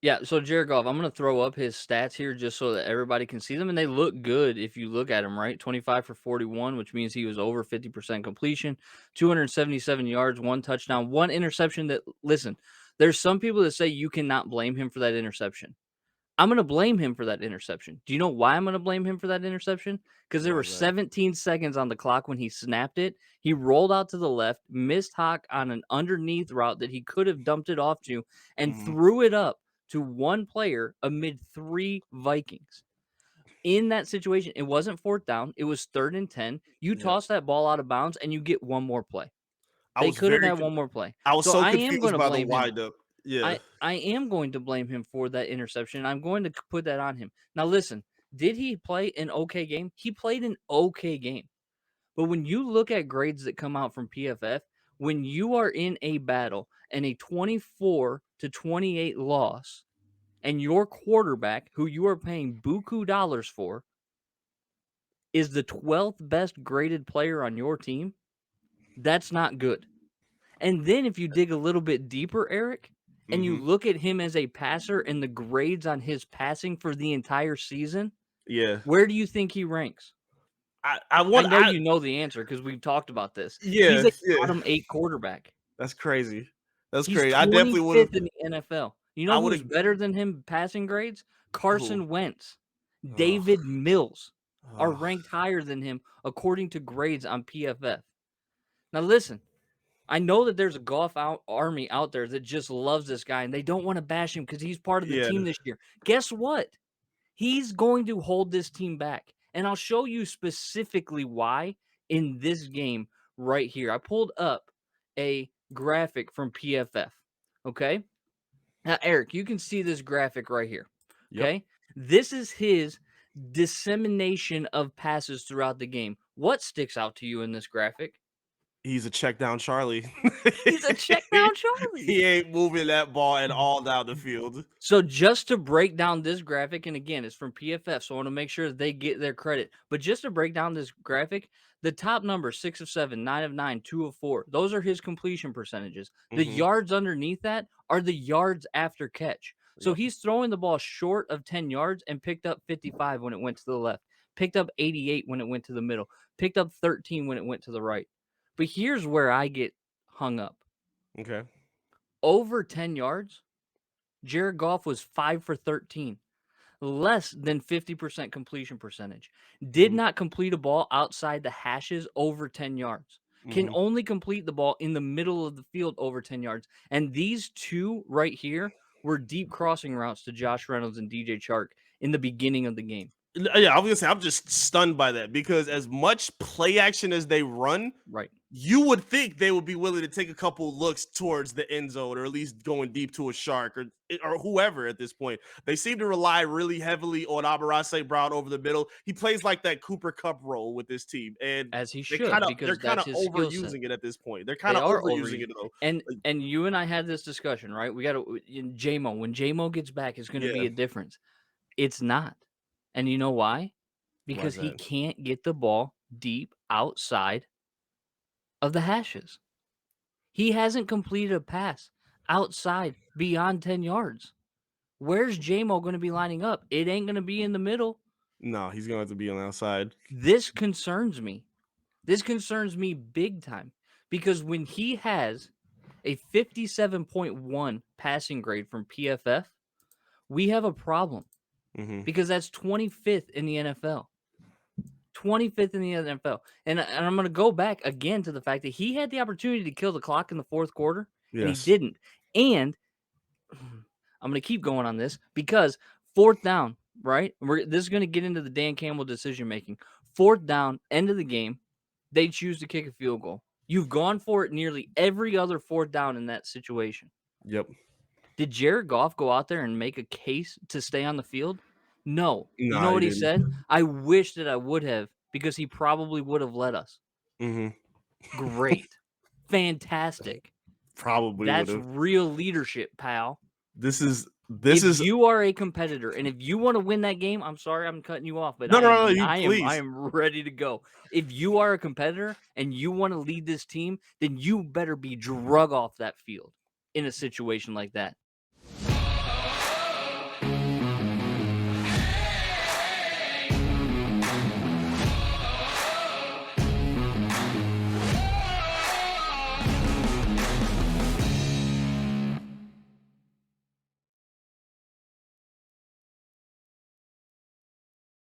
Yeah, so Jared Goff, I'm gonna throw up his stats here just so that everybody can see them, and they look good if you look at him, right? 25 for 41, which means he was over 50% completion, 277 yards, 1 touchdown, 1 interception that listen, there's some people that say you cannot blame him for that interception. I'm gonna blame him for that interception. Do you know why I'm gonna blame him for that interception? Because there Why were is that? 17 seconds on the clock when he snapped it. He rolled out to the left, missed Hawk on an underneath route that he could have dumped it off to, and Mhm. threw it up to one player amid 3 Vikings. In that situation, it wasn't 4th down, it was 3rd and 10. You Yep. toss that ball out of bounds and you get one more play. I They was could have very had con one more play. I was So so I am confused gonna by the blame him. windup. Yeah. I am going to blame him for that interception. I'm going to put that on him. Now listen, did he play an okay game? He played an okay game. But when you look at grades that come out from PFF, when you are in a battle and a 24-28 loss, and your quarterback, who you are paying buku dollars for, is the 12th best graded player on your team, that's not good. And then if you dig a little bit deeper, Eric, and you Mhm. look at him as a passer and the grades on his passing for the entire season, Yeah. where do you think he ranks? I I want know you know the answer because we've talked about this. He's yeah, a yeah. bottom 8 quarterback. That's crazy. That's He's crazy. I definitely would've 25th in the NFL. You I know who's would've better than him passing grades? who? Carson Wentz, Ugh. David Mills are Ugh. ranked higher than him according to grades on PFF. Now listen, I know that there's a golf army out there that just loves this guy and they don't want to bash him because he's part of the Yeah. team this year. Guess what? He's going to hold this team back. And I'll show you specifically why in this game right here. I pulled up a graphic from PFF. Okay. Now, Eric, you can see this graphic right here. Yep. Okay. This is his dissemination of passes throughout the game. What sticks out to you in this graphic? He's a check down Charlie. He's a check down Charlie. He ain't moving that ball at all down the field. So just to break down this graphic, and again, it's from PFF, so I want to make sure that they get their credit. But just to break down this graphic, the top numbers 6 of 7, 9 of 9, 2 of 4, those are his completion percentages. The Mhm. yards underneath that are the yards after catch. So Yep. he's throwing the ball short of 10 yards and picked up 55 when it went to the left, picked up 88 when it went to the middle, picked up 13 when it went to the right. But here's where I get hung up. Okay. Over 10 yards, Jared Goff was 5 for 13, less than 50% completion percentage. Did Mhm. not complete a ball outside the hashes over 10 yards. Can Mhm. only complete the ball in the middle of the field over 10 yards. And these two right here were deep crossing routes to Josh Reynolds and DJ Chark in the beginning of the game. Yeah, I was gonna say I'm just stunned by that because as much play action as they run, Right. you would think they would be willing to take a couple looks towards the end zone or at least going deep to a shark or whoever at this point. They seem to rely really heavily on Abarase Brown over the middle. He plays like that Cooper Cup role with this team, and As he they should, kind of they're because kind that's of his skill set. overusing it at this point. They're kind They of are over overusing you. it though. And Like, and you and I had this discussion, right? We got to in JMO. When JMO gets back, it's going to yeah, be a difference. It's not. And you know why? why is Because he that? can't get the ball deep outside of the hashes. He hasn't completed a pass outside beyond 10 yards. Where's JMO going to be lining up? It ain't going to be in the middle. No, he's gonna have to be on the outside. This concerns me. This concerns me big time because when he has a 57.1 passing grade from PFF, we have a problem Hmm. because that's 25th in the NFL. 25th in the NFL. And I'm going to go back again to the fact that he had the opportunity to kill the clock in the fourth quarter and he Yes. didn't. And I'm going to keep going on this because 4th down, right? This is going to get into the Dan Campbell decision making. 4th down, end of the game, they choose to kick a field goal. You've gone for it nearly every other 4th down in that situation. Yep. Did Jared Goff go out there and make a case to stay on the field? No. You No, know he what he didn't. said? I wish that I would have because he probably would have let us. Hmm. Great. Fantastic. Probably would That's have. real leadership, pal. This If is you are a competitor and if you want to win that game, I'm sorry I'm cutting you off, but no, I no, am no, you I am I please. am ready to go. If you are a competitor and you want to lead this team, then you better be drug off that field in a situation like that.